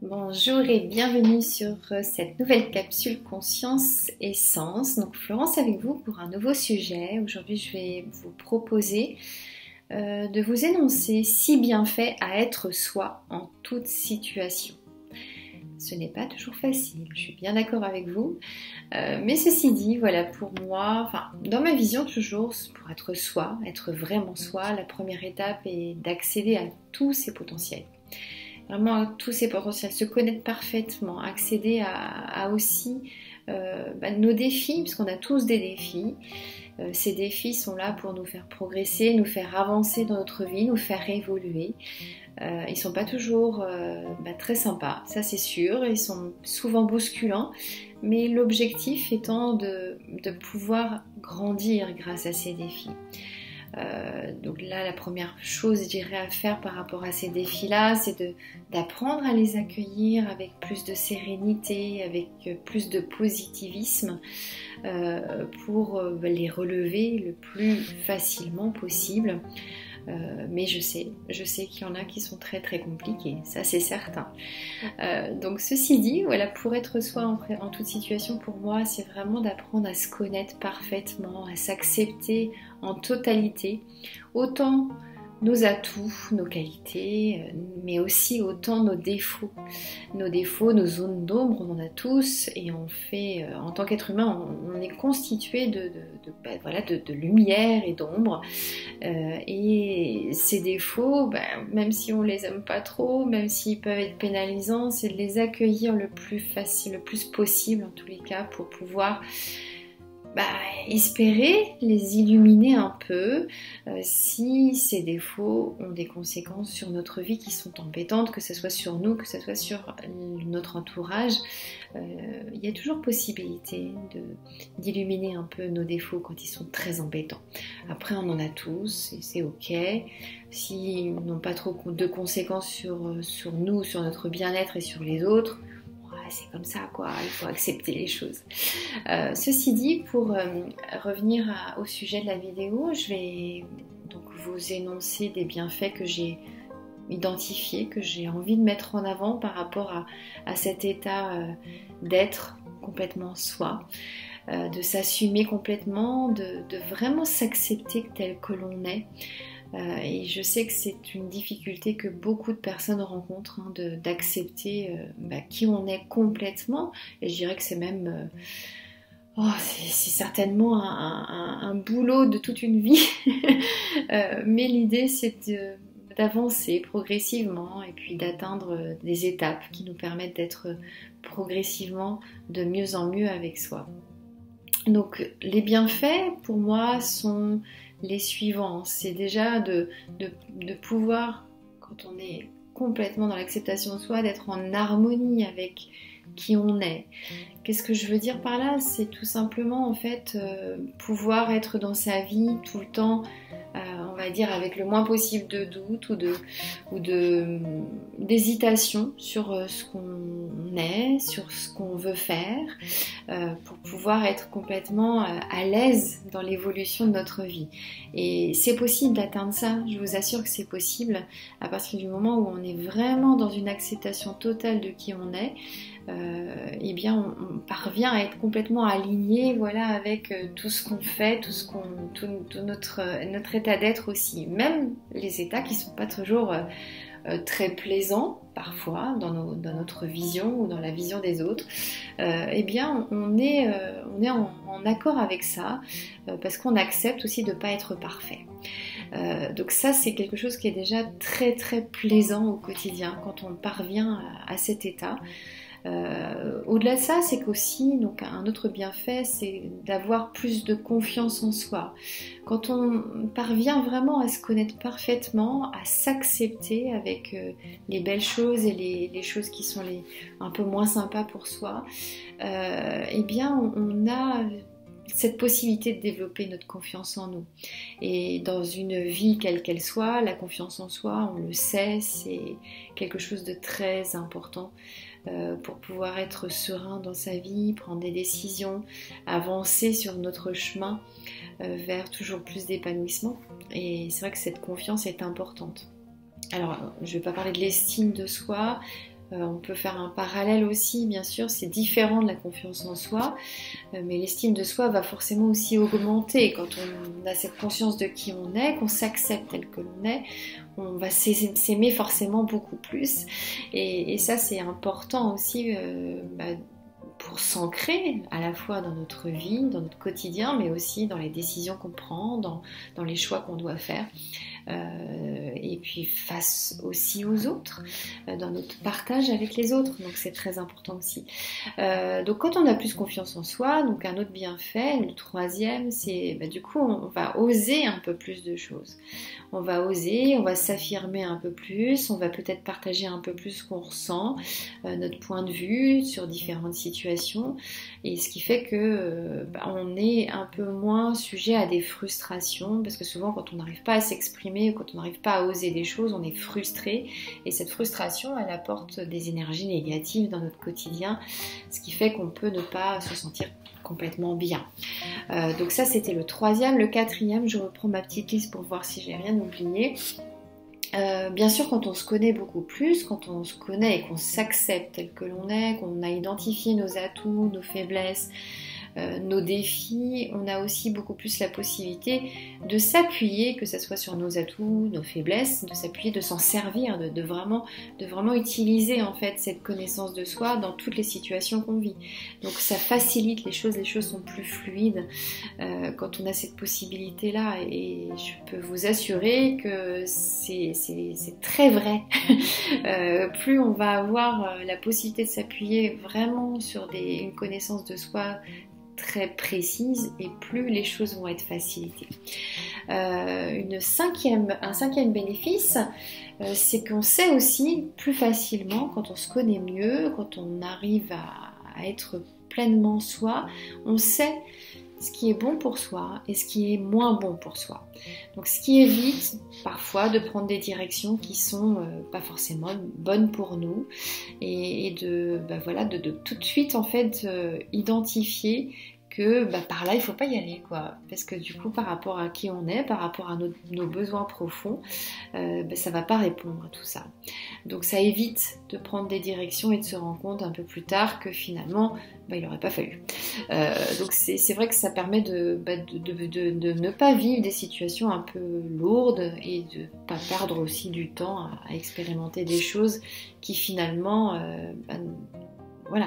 Bonjour et bienvenue sur cette nouvelle capsule Conscience et Sens. Donc Florence avec vous pour un nouveau sujet. Aujourd'hui je vais vous proposer de vous énoncer 6 bienfaits à être soi en toute situation. Ce n'est pas toujours facile, je suis bien d'accord avec vous. Mais ceci dit, voilà, pour moi, dans ma vision toujours, pour être soi, être vraiment soi, la première étape est d'accéder à tous ses potentiels. Vraiment à tous ses potentiels, se connaître parfaitement, accéder à aussi nos défis, parce qu'on a tous des défis. Ces défis sont là pour nous faire progresser, nous faire avancer dans notre vie, nous faire évoluer. Ils sont pas toujours très sympas, ça c'est sûr, ils sont souvent bousculants, mais l'objectif étant de pouvoir grandir grâce à ces défis. Donc là, la première chose, je dirais, à faire par rapport à ces défis-là, c'est d'apprendre à les accueillir avec plus de sérénité, avec plus de positivisme, pour les relever le plus facilement possible. Mais je sais qu'il y en a qui sont très très compliqués, ça c'est certain. Donc ceci dit, voilà, pour être soi en toute situation, pour moi, c'est vraiment d'apprendre à se connaître parfaitement, à s'accepter en totalité, autant nos atouts, nos qualités, mais aussi autant nos défauts. Nos défauts, nos zones d'ombre, on en a tous, et on fait, en tant qu'être humain, on est constitué de lumière et d'ombre. Et ces défauts, même si on les aime pas trop, même s'ils peuvent être pénalisants, c'est de les accueillir le plus possible, en tous les cas, pour pouvoir espérer les illuminer un peu si ces défauts ont des conséquences sur notre vie qui sont embêtantes, que ce soit sur nous, que ce soit sur notre entourage. Il y a toujours possibilité d'illuminer un peu nos défauts quand ils sont très embêtants. Après, on en a tous et c'est ok. S'ils n'ont pas trop de conséquences sur nous, sur notre bien-être et sur les autres, c'est comme ça quoi, il faut accepter les choses. Ceci dit, pour revenir au sujet de la vidéo, je vais donc vous énoncer des bienfaits que j'ai identifiés, que j'ai envie de mettre en avant par rapport à cet état d'être complètement soi, de s'assumer complètement, de vraiment s'accepter tel que l'on est. Et je sais que c'est une difficulté que beaucoup de personnes rencontrent, d'accepter qui on est complètement. Et je dirais que c'est même c'est certainement un boulot de toute une vie. Mais l'idée c'est d'avancer progressivement et puis d'atteindre des étapes qui nous permettent d'être progressivement de mieux en mieux avec soi. Donc les bienfaits pour moi sont les suivants. C'est déjà de pouvoir, quand on est complètement dans l'acceptation de soi, d'être en harmonie avec qui on est. Qu'est-ce que je veux dire par là? C'est tout simplement en fait pouvoir être dans sa vie tout le temps, on va dire avec le moins possible de doute ou d'hésitation sur ce qu'on est, sur ce qu'on veut faire, pour pouvoir être complètement à l'aise dans l'évolution de notre vie. Et c'est possible d'atteindre ça, je vous assure que c'est possible à partir du moment où on est vraiment dans une acceptation totale de qui on est. On parvient à être complètement aligné, voilà, avec tout ce qu'on fait, tout notre état d'être aussi, même les états qui sont pas toujours très plaisants parfois dans notre vision ou dans la vision des autres. On est en accord avec ça parce qu'on accepte aussi de pas être parfait. Donc ça c'est quelque chose qui est déjà très très plaisant au quotidien quand on parvient à cet état. Au-delà de ça, c'est qu'aussi, donc un autre bienfait, c'est d'avoir plus de confiance en soi. Quand on parvient vraiment à se connaître parfaitement, à s'accepter avec les belles choses et les choses qui sont un peu moins sympas pour soi, on a cette possibilité de développer notre confiance en nous. Et dans une vie quelle qu'elle soit, la confiance en soi, on le sait, c'est quelque chose de très important pour pouvoir être serein dans sa vie, prendre des décisions, avancer sur notre chemin vers toujours plus d'épanouissement. Et c'est vrai que cette confiance est importante. Alors, je ne vais pas parler de l'estime de soi, On peut faire un parallèle aussi, bien sûr, c'est différent de la confiance en soi, mais l'estime de soi va forcément aussi augmenter quand on a cette conscience de qui on est, qu'on s'accepte tel que l'on est, on va s'aimer forcément beaucoup plus. Et ça, c'est important aussi pour s'ancrer à la fois dans notre vie, dans notre quotidien, mais aussi dans les décisions qu'on prend, dans les choix qu'on doit faire. Et puis face aussi aux autres, dans notre partage avec les autres, donc c'est très important aussi. Donc quand on a plus confiance en soi, donc un autre bienfait, le troisième, c'est du coup on va oser un peu plus de choses. On va oser, on va s'affirmer un peu plus, on va peut-être partager un peu plus ce qu'on ressent, notre point de vue sur différentes situations, et ce qui fait que on est un peu moins sujet à des frustrations, parce que souvent quand on n'arrive pas à s'exprimer, quand on n'arrive pas à oser des choses, on est frustré, et cette frustration, elle apporte des énergies négatives dans notre quotidien, ce qui fait qu'on peut ne pas se sentir complètement bien. Donc ça c'était le troisième. Le quatrième, je reprends ma petite liste pour voir si j'ai rien oublié. Bien sûr, quand on se connaît beaucoup plus, quand on se connaît et qu'on s'accepte tel que l'on est, qu'on a identifié nos atouts, nos faiblesses, nos défis, on a aussi beaucoup plus la possibilité de s'appuyer, que ce soit sur nos atouts, nos faiblesses, de s'appuyer, de s'en servir, de vraiment utiliser en fait cette connaissance de soi dans toutes les situations qu'on vit. Donc ça facilite les choses sont plus fluides quand on a cette possibilité-là, et je peux vous assurer que c'est très vrai. Plus on va avoir la possibilité de s'appuyer vraiment sur une connaissance de soi très précise, et plus les choses vont être facilitées. Un cinquième bénéfice, c'est qu'on sait aussi plus facilement, quand on se connaît mieux, quand on arrive à être pleinement soi, on sait ce qui est bon pour soi et ce qui est moins bon pour soi. Donc ce qui évite parfois de prendre des directions qui sont pas forcément bonnes pour nous, et de tout de suite en fait identifier que par là il faut pas y aller, quoi, parce que du coup par rapport à qui on est, par rapport à nos besoins profonds, ça va pas répondre à tout ça. Donc ça évite de prendre des directions et de se rendre compte un peu plus tard que finalement il n'aurait pas fallu. Donc c'est vrai que ça permet de ne pas vivre des situations un peu lourdes, et de pas perdre aussi du temps à expérimenter des choses qui finalement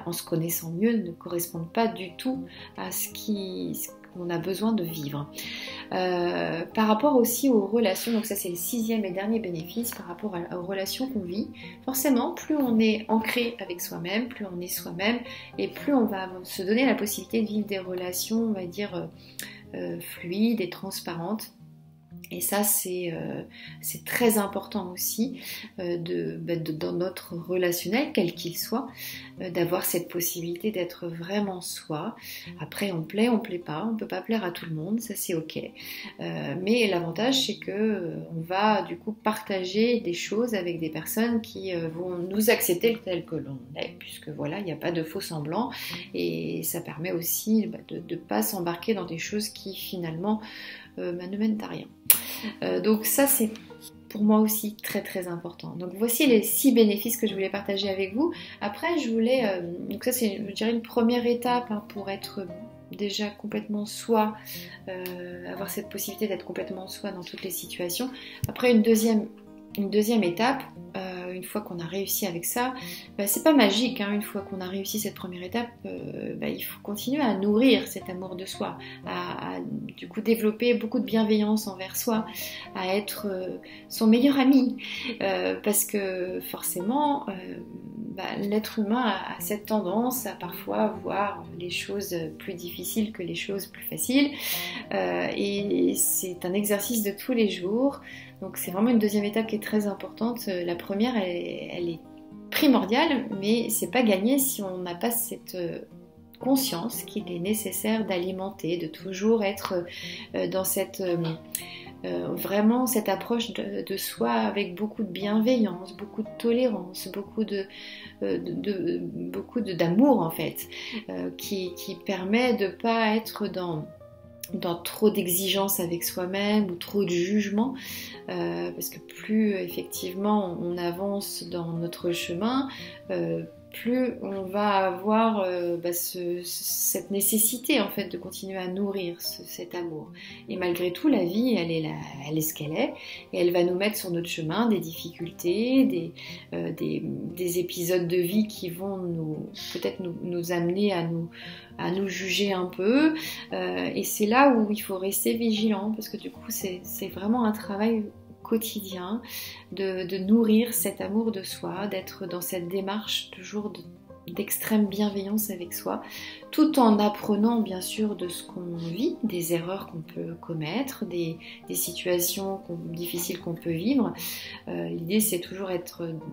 en se connaissant mieux, ne correspondent pas du tout à ce qu'on a besoin de vivre. Par rapport aussi aux relations, donc ça c'est le sixième et dernier bénéfice par rapport aux relations qu'on vit. Forcément, plus on est ancré avec soi-même, plus on est soi-même, et plus on va se donner la possibilité de vivre des relations, on va dire, fluides et transparentes. Et ça, c'est très important aussi dans notre relationnel, quel qu'il soit, d'avoir cette possibilité d'être vraiment soi. Après, on plaît pas, on peut pas plaire à tout le monde, ça c'est ok. Mais l'avantage, c'est que on va du coup partager des choses avec des personnes qui vont nous accepter tel que l'on est, puisque voilà, il n'y a pas de faux semblants, et ça permet aussi de ne pas s'embarquer dans des choses qui finalement ne mènent à rien. Donc ça c'est pour moi aussi très très important. Donc voici les 6 bénéfices que je voulais partager avec vous. Après je voulais, donc ça c'est, je dirais, une première étape pour être déjà complètement soi, avoir cette possibilité d'être complètement soi dans toutes les situations. Après une deuxième étape, une fois qu'on a réussi avec ça, c'est pas magique, hein. Une fois qu'on a réussi cette première étape, il faut continuer à nourrir cet amour de soi, à du coup développer beaucoup de bienveillance envers soi, à être son meilleur ami, parce que forcément l'être humain a cette tendance à parfois voir les choses plus difficiles que les choses plus faciles, et c'est un exercice de tous les jours. Donc c'est vraiment une deuxième étape qui est très importante. La première, elle est primordiale, mais c'est pas gagné si on n'a pas cette conscience qu'il est nécessaire d'alimenter, de toujours être dans cette vraiment cette approche de soi avec beaucoup de bienveillance, beaucoup de tolérance, beaucoup d'amour en fait, qui permet de pas être dans dans trop d'exigences avec soi-même ou trop de jugement, parce que plus effectivement on avance dans notre chemin, plus on va avoir cette nécessité en fait de continuer à nourrir cet amour. Et malgré tout, la vie, elle est ce qu'elle est, et elle va nous mettre sur notre chemin des difficultés, des épisodes de vie qui vont peut-être nous amener à nous juger un peu, et c'est là où il faut rester vigilant, parce que du coup c'est vraiment un travail quotidien de nourrir cet amour de soi, d'être dans cette démarche toujours d'extrême bienveillance avec soi, tout en apprenant bien sûr de ce qu'on vit, des erreurs qu'on peut commettre, des situations difficiles qu'on peut vivre. L'idée c'est toujours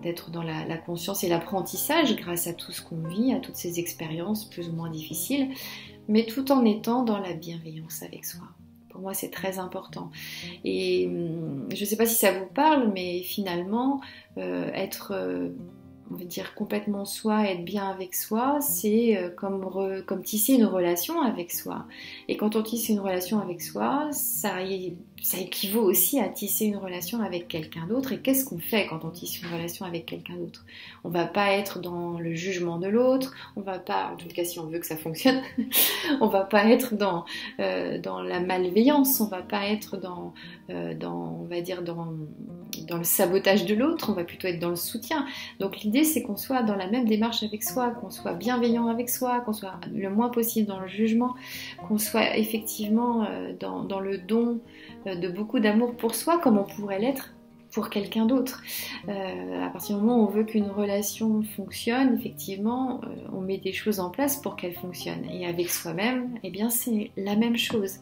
d'être dans la conscience et l'apprentissage grâce à tout ce qu'on vit, à toutes ces expériences plus ou moins difficiles, mais tout en étant dans la bienveillance avec soi. Pour moi, c'est très important. Et je ne sais pas si ça vous parle, mais finalement, être, on va dire, complètement soi, être bien avec soi, c'est comme tisser une relation avec soi. Et quand on tisse une relation avec soi, ça équivaut aussi à tisser une relation avec quelqu'un d'autre. Et qu'est-ce qu'on fait quand on tisse une relation avec quelqu'un d'autre? On va pas être dans le jugement de l'autre, on va pas, en tout cas si on veut que ça fonctionne, on va pas être dans la malveillance, on va pas être on va dire dans le sabotage de l'autre, on va plutôt être dans le soutien. Donc l'idée c'est qu'on soit dans la même démarche avec soi, qu'on soit bienveillant avec soi, qu'on soit le moins possible dans le jugement, qu'on soit effectivement dans le don de beaucoup d'amour pour soi, comme on pourrait l'être pour quelqu'un d'autre. À partir du moment où on veut qu'une relation fonctionne, effectivement, on met des choses en place pour qu'elle fonctionne. Et avec soi-même, eh bien, c'est la même chose.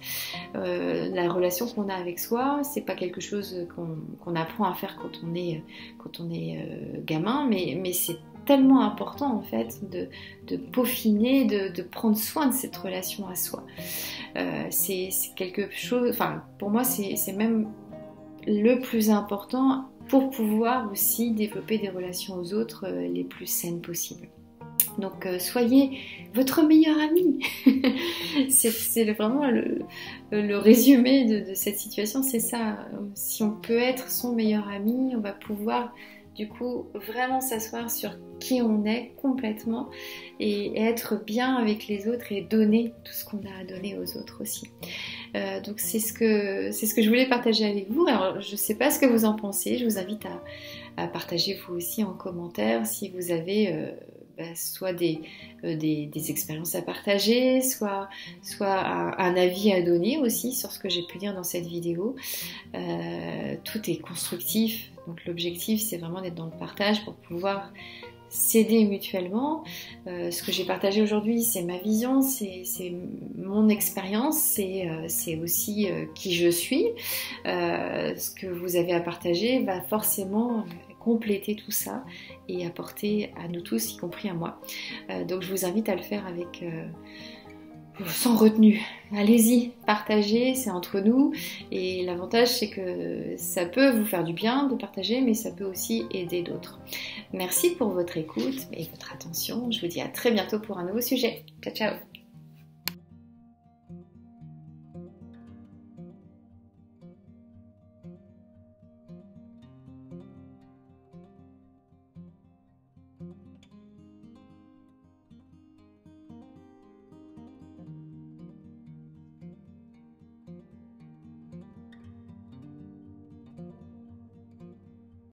La relation qu'on a avec soi, c'est pas quelque chose qu'on apprend à faire quand on est gamin, mais c'est tellement important en fait de peaufiner, de prendre soin de cette relation à soi. C'est quelque chose, enfin pour moi c'est même le plus important pour pouvoir aussi développer des relations aux autres les plus saines possibles. Donc soyez votre meilleur ami. c'est vraiment le résumé de cette situation, c'est ça. Si on peut être son meilleur ami, on va pouvoir du coup vraiment s'asseoir sur qui on est complètement et être bien avec les autres et donner tout ce qu'on a à donner aux autres aussi. Donc c'est ce que je voulais partager avec vous. Alors je ne sais pas ce que vous en pensez, je vous invite à partager vous aussi en commentaire si vous avez soit des expériences à partager, soit un avis à donner aussi sur ce que j'ai pu dire dans cette vidéo. Tout est constructif, donc l'objectif c'est vraiment d'être dans le partage pour pouvoir s'aider mutuellement. Ce que j'ai partagé aujourd'hui, c'est ma vision, c'est mon expérience, c'est aussi qui je suis. Ce que vous avez à partager va forcément compléter tout ça et apporter à nous tous, y compris à moi. Donc je vous invite à le faire avec sans retenue. Allez-y, partagez, c'est entre nous. Et l'avantage, c'est que ça peut vous faire du bien de partager, mais ça peut aussi aider d'autres. Merci pour votre écoute et votre attention. Je vous dis à très bientôt pour un nouveau sujet. Ciao, ciao!